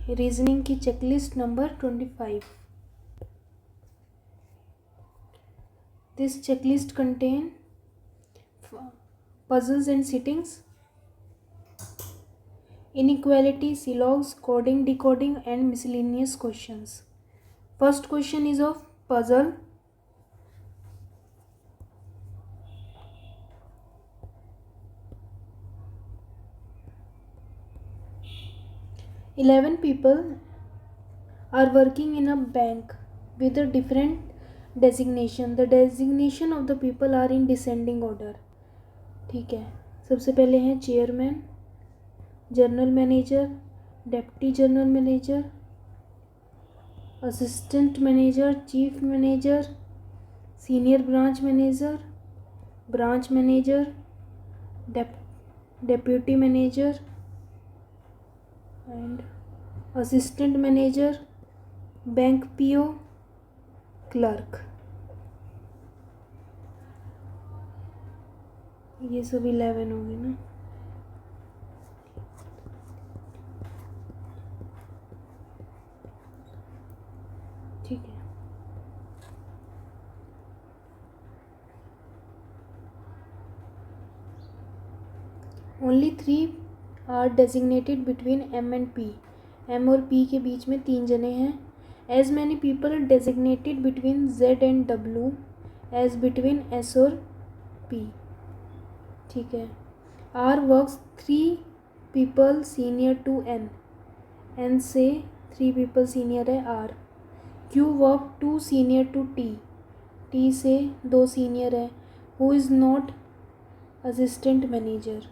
Reasoning की checklist number 25. This checklist contain puzzles and sittings, inequality, silogs, coding, decoding, and miscellaneous questions. First question is of puzzle. Eleven people are working in a bank with a different designation. The designation of the people are in descending order. ठीक है, सबसे पहले हैं chairman, general manager, deputy general manager, assistant manager, chief manager, senior branch manager, branch manager, deputy manager and assistant manager, bank PO, clerk. ये सब 11 हो गए ना. ठीक है. Only 3 are designated between M and P. M और P के बीच में 3 जने हैं. As many people designated between Z and W as between S और P. ठीक है. R works 3 people senior to N. N से 3 पीपल सीनियर है R. Q work 2 senior to T. T से 2 सीनियर है. Who is not assistant manager.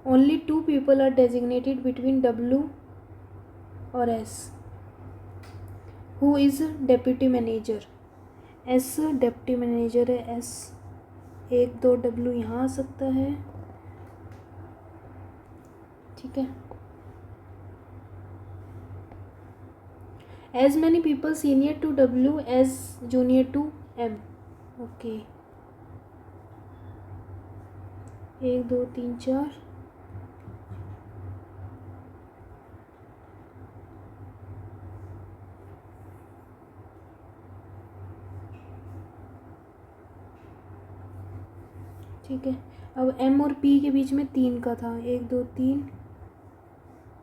Only 2 people are designated between W और S. Who is deputy manager? S deputy manager है. S 1-2 W यहाँ आ सकता है. ठीक है. As many people senior to W as junior to M. Okay. 1 2 3 4. ठीक है. अब M और P के बीच में 3 का था. 1 2 3.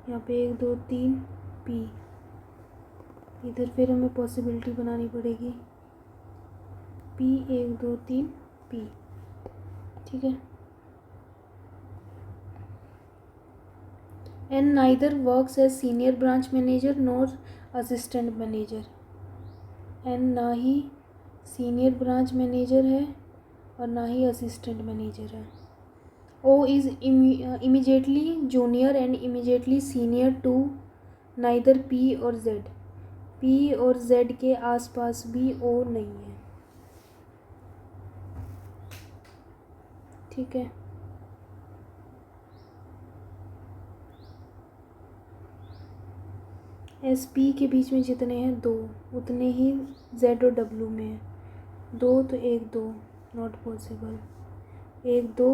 यहाँ पे 1 2 3 P. इधर फिर हमें पॉसिबिलिटी बनानी पड़ेगी. P 1 2 3 P. ठीक है. N neither works as senior branch manager nor assistant manager. N ना ही सीनियर ब्रांच मैनेजर है और ना ही असिस्टेंट मैनेजर है. O is immediately junior and immediately senior to neither P और Z. P और Z के आसपास भी O नहीं है. ठीक है. एस पी के बीच में जितने हैं 2 उतने ही Z और W में है. 2 तो 1 2 नॉट पॉसिबल. 1 2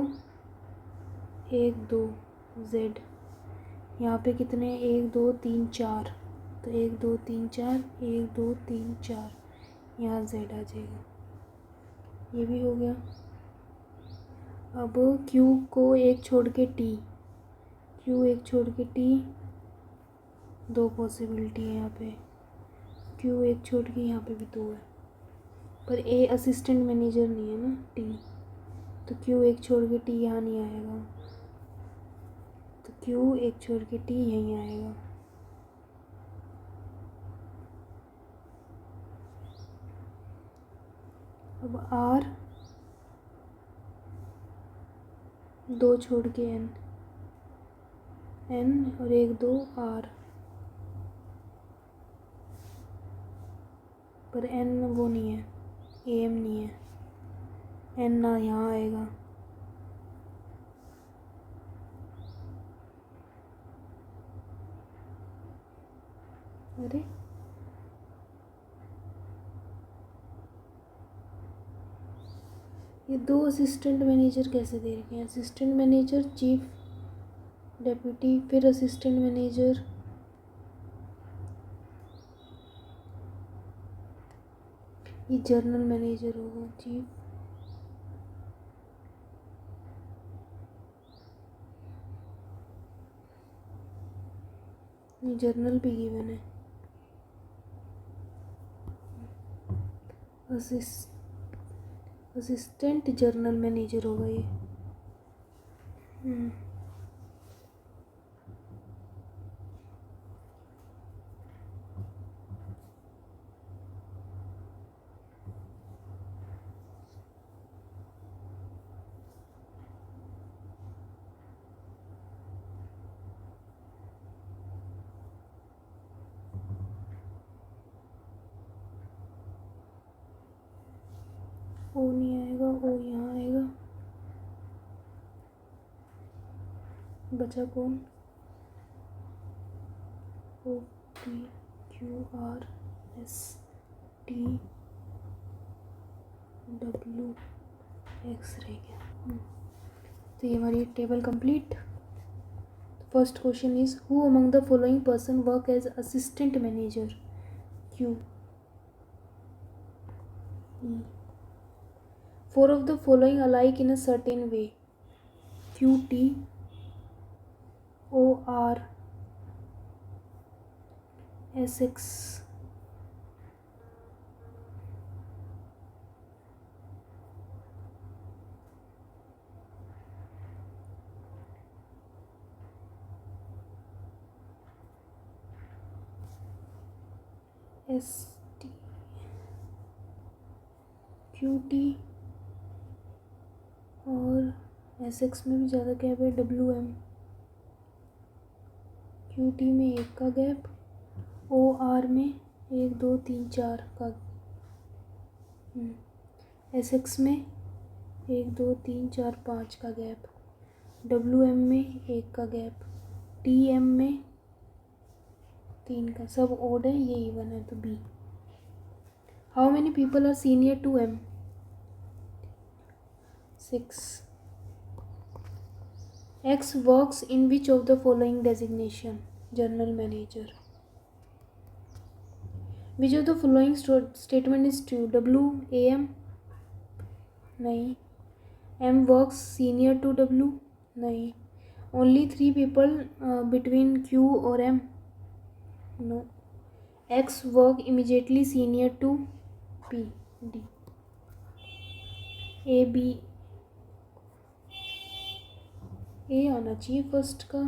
1 2 Z. यहाँ पे कितने हैं 1 2 3 4. तो 1 2 3 4 1 2 3 4. यहाँ Z आ जाएगा. ये भी हो गया. अब Q को 1 छोड़ के T. Q 1 छोड़ के T. 2 पॉसिबिलिटी है यहाँ पे. Q 1 छोड़ के यहाँ पे भी 2 है. पर A असिस्टेंट मैनेजर नहीं है ना. T. तो Q 1 छोड़ के T यहाँ नहीं आएगा. तो Q 1 छोड़ के T यहीं आएगा. अब R 2 छोड़ के N. N और 1 2 R. पर N वो नहीं है. AM नहीं है. N ना यहाँ आएगा. अरे ये 2 असिस्टेंट मैनेजर कैसे दे रखे हैं. असिस्टेंट मैनेजर, चीफ, डेप्यूटी, फिर असिस्टेंट मैनेजर, ये जर्नल मैनेजर होगा चीफ। ये जर्नल भी गिवन है। असिस्टेंट जर्नल मैनेजर होगा ये। ओ नहीं आएगा, ओ यहाँ आएगा। बचा कौन? O P Q R S T W X रह गया। तो ये हमारी table complete. First question is who among the following person work as assistant manager? Q. Four of the following alike in a certain way. Q T O R S X S T Q T और S x में भी ज़्यादा gap है। W M Q T में एक का gap, O R में 1 2 3 4 का, एस एक्स में 1 2 3 4 5 का गैप, डब्ल्यू एम में 1 का गैप, टी एम में 3 का। सब ओड है, ये इवन है तो B. How many people are senior to M? 6. X works in which of the following designation? General manager. Which of the following statement is true? W A M? नहीं. M works senior to W? नहीं. Only 3 people between Q or M? No. X work immediately senior to P? D. A B A आना चाहिए first का।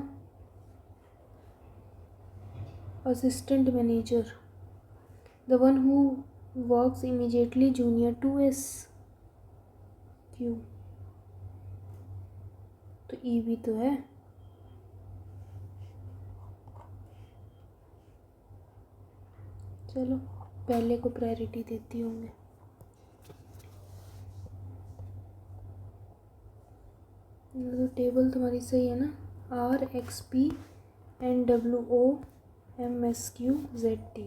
Assistant manager the one who works immediately junior to S Q, तो E भी तो है। चलो पहले को प्रायोरिटी देती हूँ मैं। तो टेबल तुम्हारी सही है ना? R X P N W O M S Q Z T.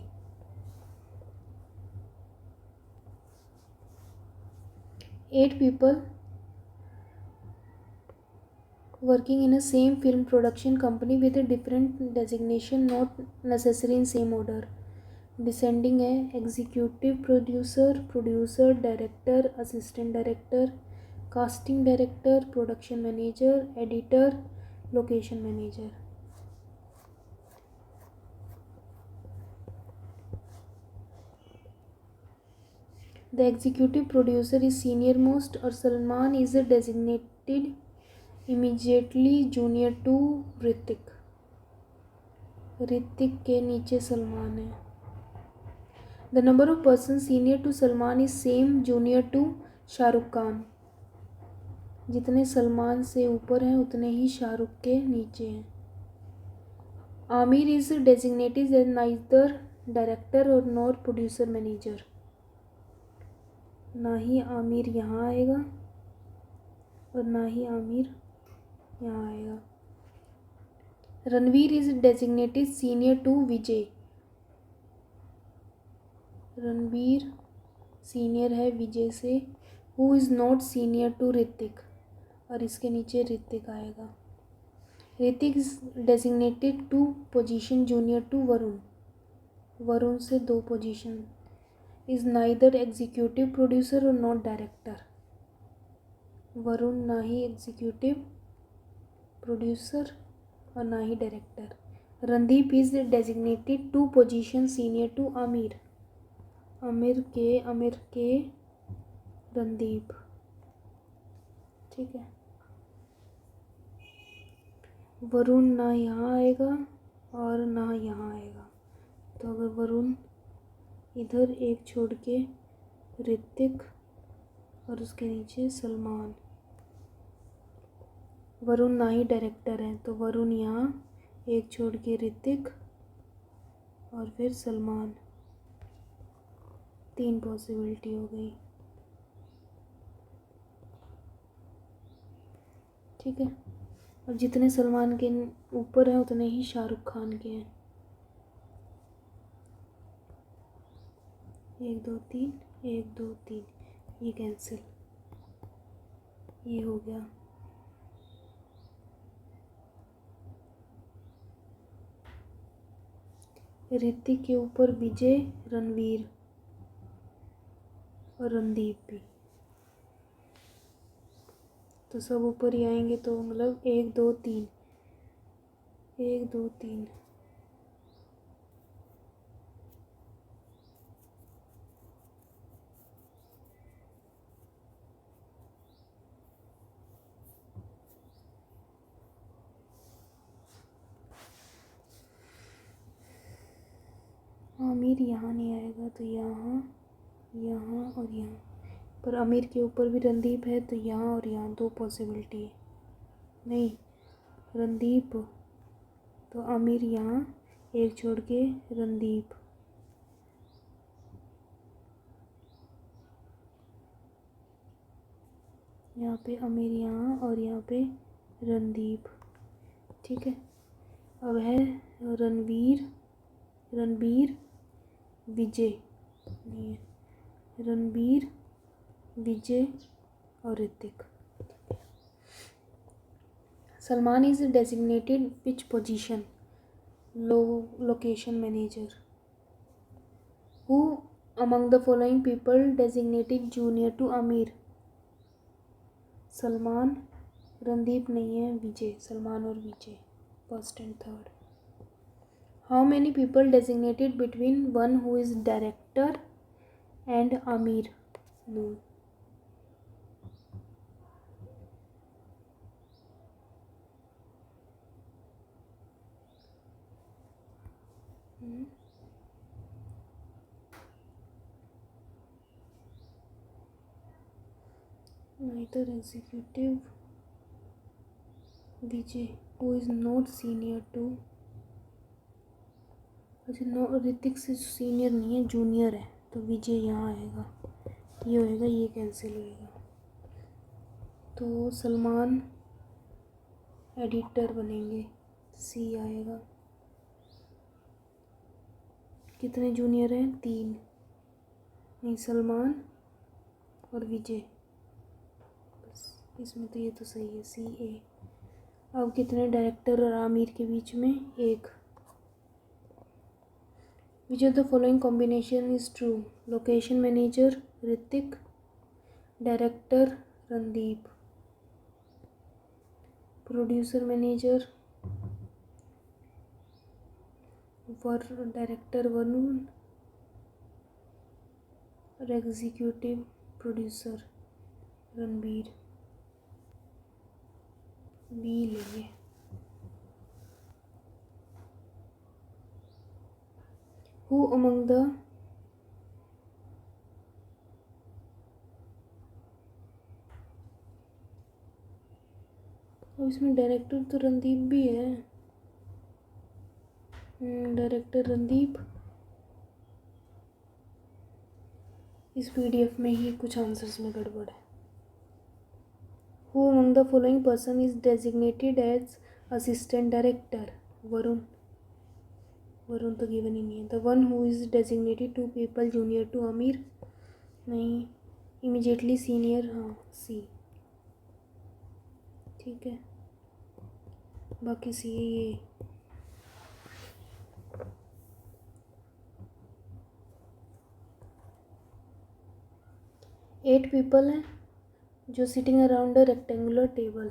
Eight people working in a same film production company with a different designation, not necessary in same order. Descending है executive producer, producer, director, assistant director, casting director, production manager, editor, location manager. The executive producer is senior most और Salman is a designated immediately junior to Hrithik. Hrithik के नीचे सलमान है। The number of persons senior to Salman is same junior to Shahrukh Khan. जितने सलमान से ऊपर हैं उतने ही शाहरुख के नीचे हैं। Aamir is designated as neither director और नॉर प्रोड्यूसर मैनेजर। ना ही आमिर यहाँ आएगा और ना ही आमिर यहाँ आएगा। Ranveer is designated senior to Vijay. Ranveer senior है विजय से। Who is not senior to Hrithik और इसके नीचे ऋतिक आएगा। Hrithik is designated to position junior to Varun. Varun से 2 position is neither executive producer और नॉट डायरेक्टर। वरुण ना ही एग्जीक्यूटिव प्रोड्यूसर और ना ही director. Randeep is designated to position senior to Aamir. Aamir के रणदीप। ठीक है। वरुण ना यहाँ आएगा और ना यहाँ आएगा, तो अगर वरुण इधर एक छोड़ के ऋतिक और उसके नीचे सलमान। वरुण ना ही डायरेक्टर है, तो वरुण यहाँ एक छोड़ के ऋतिक और फिर सलमान। 3 पॉसिबिलिटी हो गई। ठीक है। और जितने सलमान के ऊपर हैं उतने ही शाहरुख खान के हैं। 1 2 3 1 2 3, ये कैंसिल, ये हो गया। ऋतिक के ऊपर विजय, रणवीर और रणदीप भी, तो सब ऊपर ही आएंगे, तो मतलब 1 2 3 1 2 3। आमिर यहाँ नहीं आएगा, तो यहाँ यहाँ और यहाँ, पर आमिर के ऊपर भी रणदीप है, तो यहाँ और यहाँ 2 पॉसिबिलिटी है। नहीं, रणदीप, तो आमिर यहाँ एक छोड़ के रणदीप। यहाँ पे आमिर यहाँ और यहाँ पे रणदीप। ठीक है। अब है रणबीर विजय, नहीं है, रणबीर विजय और Hrithik. Salman is designated which position? Location manager. Who among the following people designated junior to Aamir? Salman, Randeep नहीं है, विजय, सलमान और Vijay, first and third. How many people designated between one who is director and Aamir? No. Neither executive Vijay, who is not senior to, अच्छा no, Hrithik से senior नहीं है, junior है, तो विजय यहाँ आएगा, ये होएगा, ये कैंसिल होएगा। तो सलमान एडिटर बनेंगे, सी आएगा। कितने जूनियर हैं? 3। नहीं, सलमान और विजय, बस इसमें तो ये तो सही है, सी ए। अब कितने डायरेक्टर और आमिर के बीच में? 1। विच of the following combination is true? Location manager Hrithik, director Randeep, producer manager director Varun और एग्जीक्यूटिव प्रोड्यूसर रणबीर। बी लेंगे। हु अमंग द और इसमें डायरेक्टर तो रणदीप भी है, डायरेक्टर रणदीप। इस पीडीएफ में ही कुछ आंसर्स में गड़बड़ है। Who among the following person is designated as assistant director? Varun, Varun तो गिवन ही नहीं है। The one who is designated 2 people junior to Aamir? नहीं। इमीडिएटली सीनियर, हाँ, सी। ठीक है, बाकी सी ये। 8 people हैं जो sitting around a rectangular table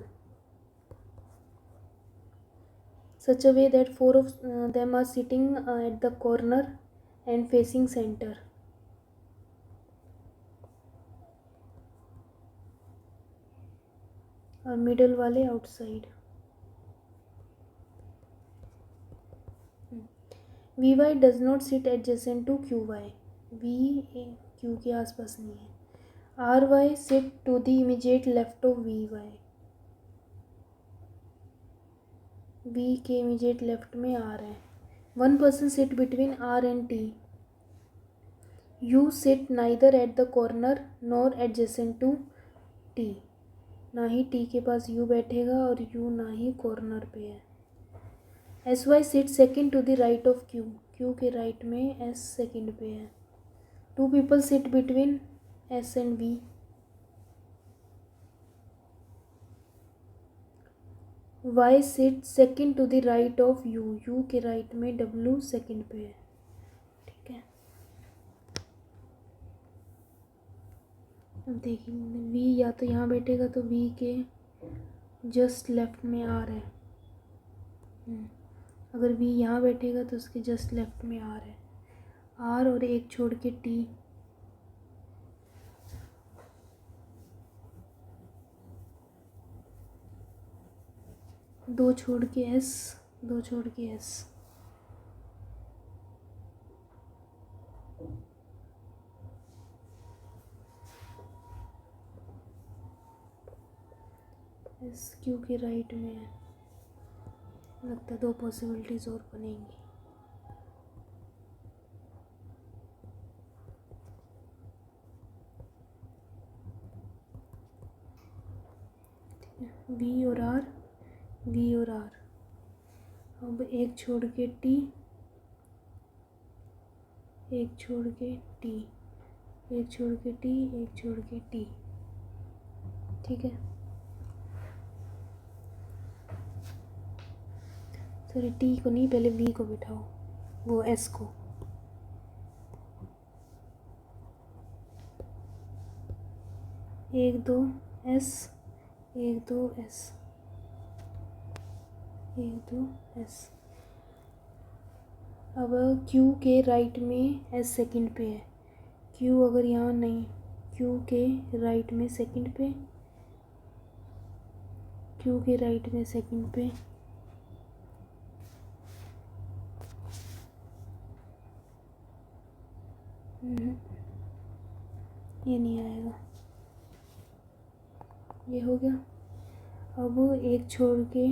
such a way that 4 of them are sitting at the corner and facing center. और मिडल वाले outside. V Y does not sit adjacent to Q Y. V Q के आसपास नहीं है. R Y sit to the immediate left of V Y. V के immediate left में R है. One person sit between R and T. U sit neither at the corner nor adjacent to T. ना ही T के पास you बैठेगा और you ना ही corner पे है. S Y sit second to the right of Q. Q के right में एस सेकेंड पे है. Two people sit between S and V. Y sit second to the right of U. U के right में W second पे है. ठीक है. अब देखिए वी या तो यहाँ बैठेगा तो वी के जस्ट लेफ्ट में आर है. अगर वी यहाँ बैठेगा तो उसके जस्ट लेफ्ट में आर है. आर और एक छोड़ के टी. दो छोड़ के एस. दो छोड़ के एस. एस क्यू के राइट में है. लगता है दो पॉसिबिलिटीज और बनेंगी. वी और आर. वी और आर. अब एक छोड़ के टी. एक छोड़ के टी. एक छोड़ के टी. एक छोड़ के टी. ठीक है. सॉरी टी को नहीं, पहले वी को बिठाओ. वो एस को. एक दो एस. एक दो एस. एक दो एस. अब क्यू के राइट में एस सेकंड पे है. क्यू अगर यहाँ नहीं. क्यू के राइट में सेकंड पे. क्यू के राइट में सेकंड पे. ये नहीं आएगा. ये हो गया. अब एक छोड़ के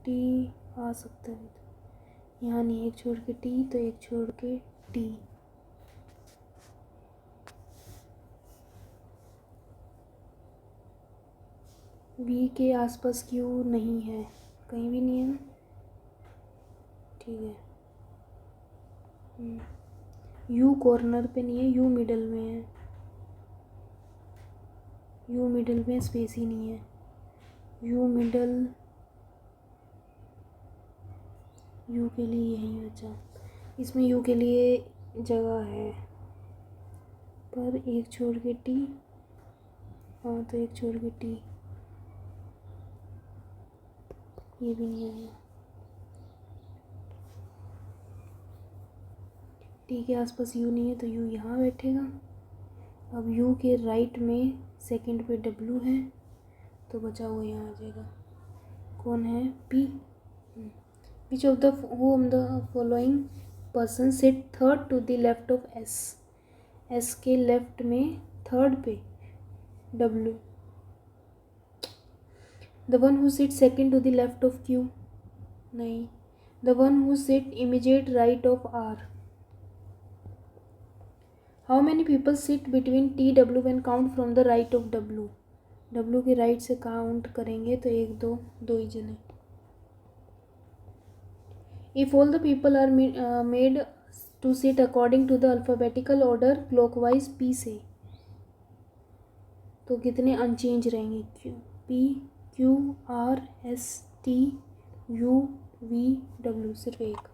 टी आ सकता है. यहाँ नहीं. एक छोड़ के टी तो एक छोड़ के टी. वी के आसपास क्यू नहीं है. कहीं भी नहीं है ना. ठीक है. यू कॉर्नर पे नहीं है. यू मिडल में है. यू मिडल में स्पेस ही नहीं है. You middle. यू के लिए यही बचा. इसमें यू के लिए जगह है पर एक छोड़ के टी. हाँ तो एक छोड़ के टी. ये भी नहीं आया. टी के आसपास यू नहीं है तो यू यहाँ बैठेगा. अब यू के राइट में सेकंड पे डब्ल्यू है तो बचा हुआ यहाँ आ जाएगा. कौन है? P. Which of the following person sit third to the left of S. S के लेफ्ट में थर्ड पे W. The one who sit second to the left of Q. नहीं. The one who sit immediate right of R. How many people sit between T W when count from the right of W. W के right से count करेंगे तो एक दो. दो ही जने. If all the people are made to sit according to the alphabetical order clockwise P से तो कितने अनचेंज रहेंगे? Q P Q R S T U V W. सिर्फ एक.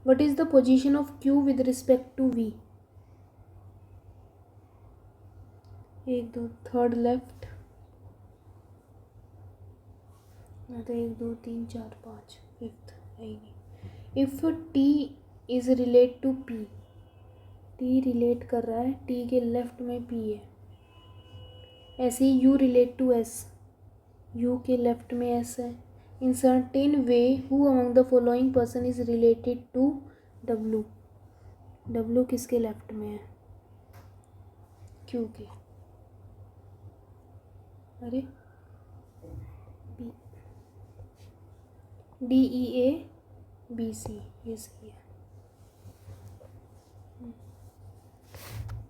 What is the position of Q with respect to V? एक दो, third left, तो एक दो तीन चार पाँच, फिफ्थ है ही नहीं। If T is relate to P, T relate कर रहा है, टी के लेफ्ट में पी है। ऐसे ही U relate to S, U के लेफ्ट में एस है। In certain way who among the following person is related to W, W किसके लेफ्ट में है? क्यू के, अरे B, D E A B C, ये सही है।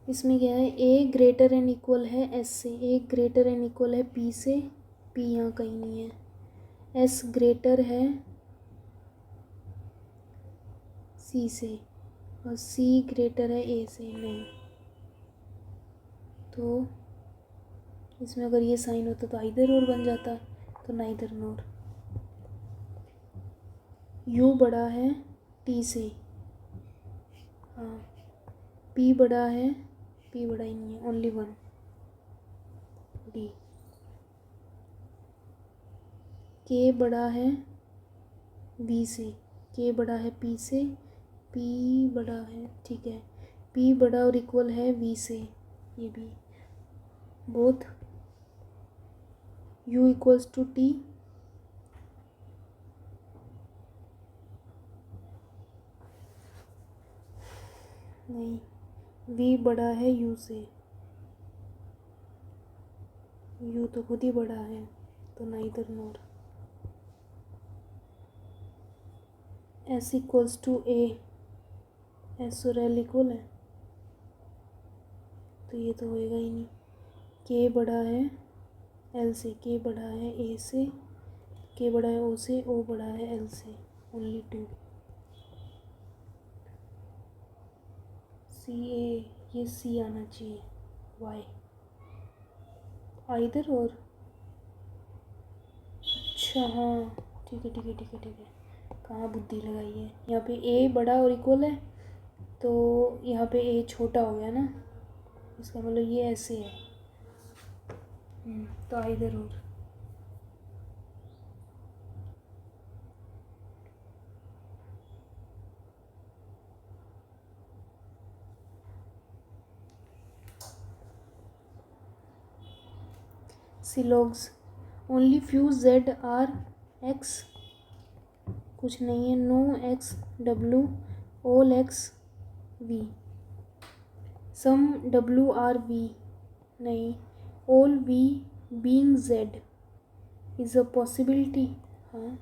इसमें क्या है, ए ग्रेटर एंड इक्वल है एस से, ए ग्रेटर एंड इक्वल है पी से, पी यहाँ कहीं नहीं है। एस ग्रेटर है सी से, और सी ग्रेटर है ए से, नहीं। तो इसमें अगर ये साइन होता तो आइदर और बन जाता, तो नाइदर नोर। यू बड़ा है टी से, हाँ। पी बड़ा है, पी बड़ा ही नहीं है, ओनली वन, डी। के बड़ा है बी से, के बड़ा है पी से, पी बड़ा है, ठीक है, पी बड़ा और इक्वल है वी से, ये भी। Both U equals to T, नहीं, वी बड़ा है यू से, यू तो खुद ही बड़ा है, तो neither nor. S equals to A, S और एल इक्वल है, तो ये तो होएगा ही नहीं। के बड़ा है एल से, के बड़ा है ए से, के बड़ा है ओ से, ओ बड़ा है एल से, ओनली टू। सी ए, ये सी आना चाहिए, वाई, आइदर और, अच्छा हाँ, ठीक है ठीक है ठीक है ठीक है, कहाँ बुद्धि लगाई है। यहाँ पे ए बड़ा और इक्वल है, तो यहाँ पे ए छोटा हो गया ना, इसका मतलब ये ऐसे है, तो आइदर और। सिलोग्स, only few Z are X, कुछ नहीं है। No X W, all X V, some W are V, नहीं। All V being Z is a possibility, हाँ।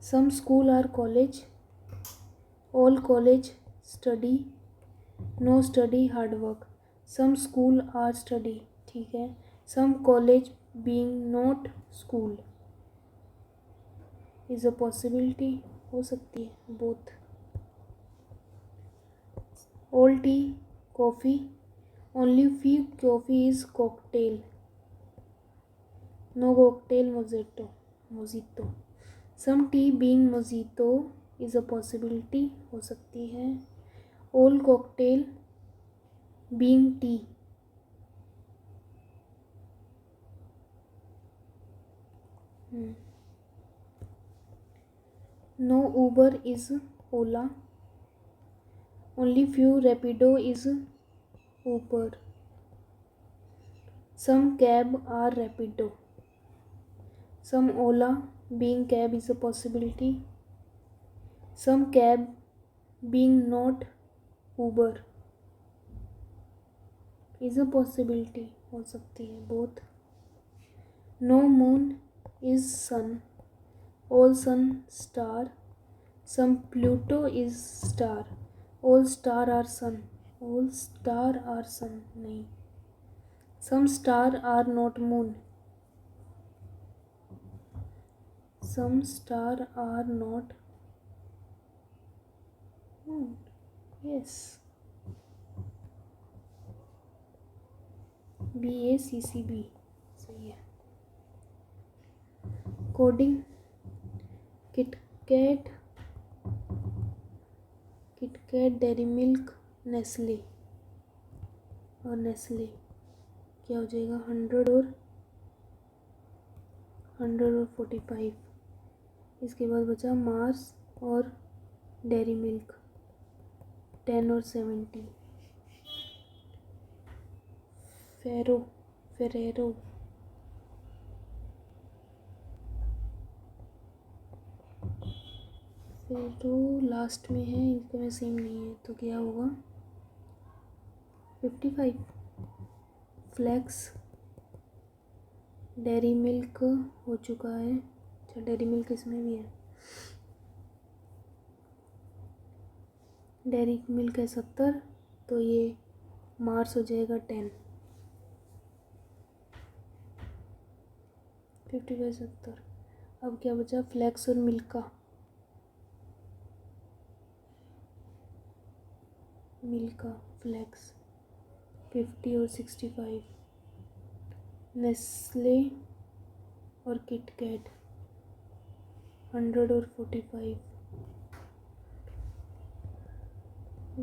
Some school are college, all college study, no study hard work, some school are study, ठीक है। Some college being not school is a possibility, हो सकती है, both. All tea coffee, only few coffee is cocktail, no cocktail mojito, mojito. Some tea being mojito is a possibility, हो सकती है। All cocktail being tea, no Uber is Ola, only few Rapido is Uber, some cab are Rapido, some Ola being cab is a possibility, some cab being not Uber is a possibility, हो सकती है, both. No moon is sun, all sun star, some Pluto is star, all star are sun, all star are sun, नहीं। सम star are not moon, some star are not moon, yes. B A C C B, सही है। Coding, KitKat, KitKat Dairy Milk Nestle, और Nestle, क्या हो जाएगा 100 और 45। इसके बाद बचा मार्स और डेयरी मिल्क 10 और 70। फेरेरो लास्ट में है, इनका में सेम नहीं है, तो क्या होगा 55। फ्लेक्स डेयरी मिल्क हो चुका है, अच्छा डेयरी मिल्क इसमें भी है, डेयरी मिल्क है 70, तो ये मार्स हो जाएगा 10। 55 70। अब क्या बचा फ्लेक्स और मिल्का फ्लेक्स 50 और 65। नेस्ले और किटकैट 100 और 45।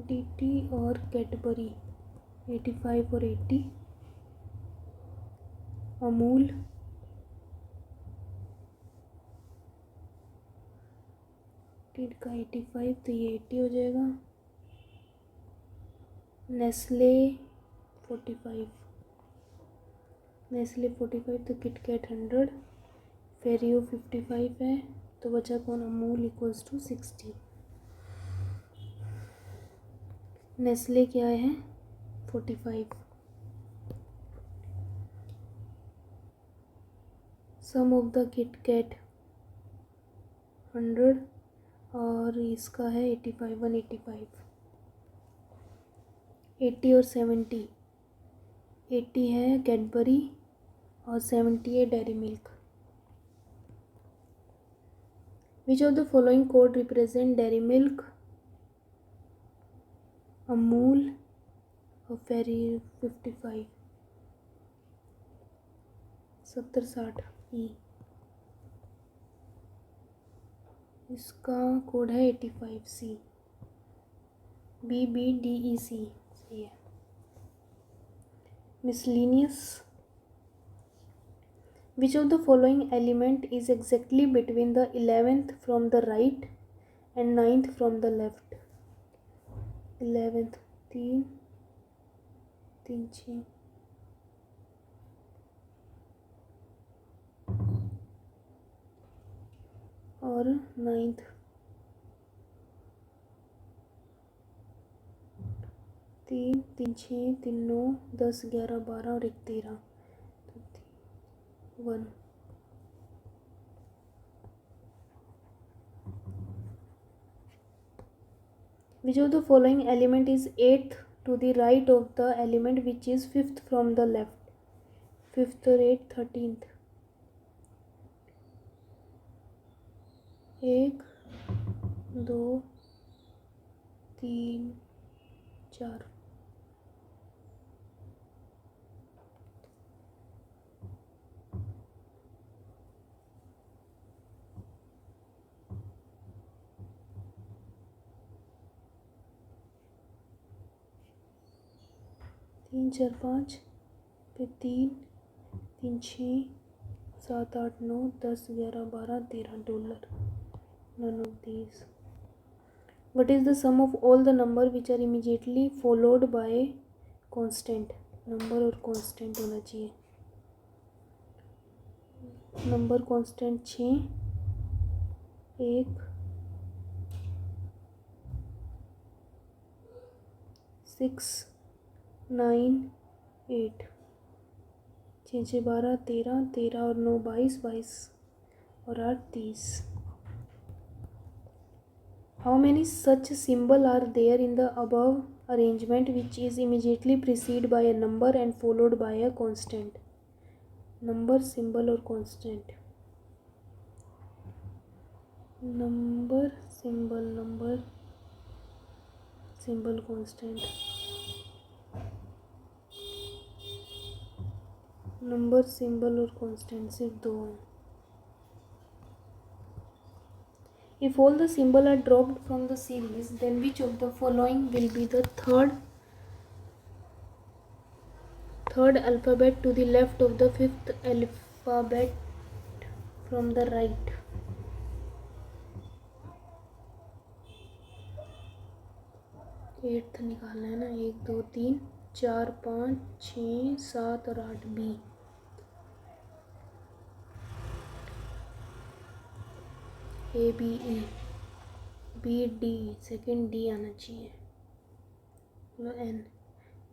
डीटी और कैडबरी 85 और 80। अमूल टिड का 85, तो ये 80 हो जाएगा। नेस्ले 45, तो किटकैट 100, फेरियो 55 है, तो बचा कौन अमूल इक्वल्स टू 60। नेस्ले क्या है 45। सम ऑफ द किटकैट 100 और इसका है 85, 185। 80 और 70, 80 है कैडबरी और 70 है dairy milk. Which of the following code represent dairy milk, Amul और फेरी 55। 7060 ई, इसका कोड है 85 सी। BBDEC सही है। Miscellaneous, which of the following element is exactly between the 11th from the right and 9th from the left. 11th 3 3 6, और 9th 3 3 6 3 9 10 11 12 और 1 13, 1। Which of the following element is 8th to the right of the element which is 5th from the left? 5th और 8th 13th। 1 2 3 4। तीन चार पाँच, फिर 3 3 6 7 8 9 10 11 12 13 $। None of these. What is the sum of all the number which are immediately followed by constant? Number और constant होना चाहिए। Number constant 6 1 6 9 8। 6 6 12 13 13 और 9 22 22 और 8 30। How many such symbol are there in the above arrangement which is immediately preceded by a number and followed by a constant? Number, symbol और constant। Number, symbol constant। Number, symbol और constant सिर्फ 2 हैं। If all the symbol are dropped from the series, then which of the following will be the third third alphabet to the left of the fifth alphabet from the right. Eighth निकालना है ना, 1 2 3 4 5 6 7 और 8। B, A B E, B D, second D आना चाहिए। N,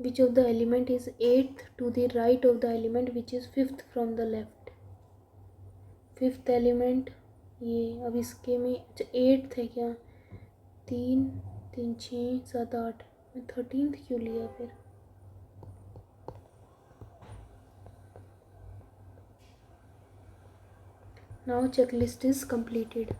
which of the element is eighth to the right of the element which is fifth from the left. Fifth element ये, अब इसके में अच्छा एट्थ है क्या, 3 3 6 7 8, मैं 13th क्यों लिया फिर। Now checklist is completed।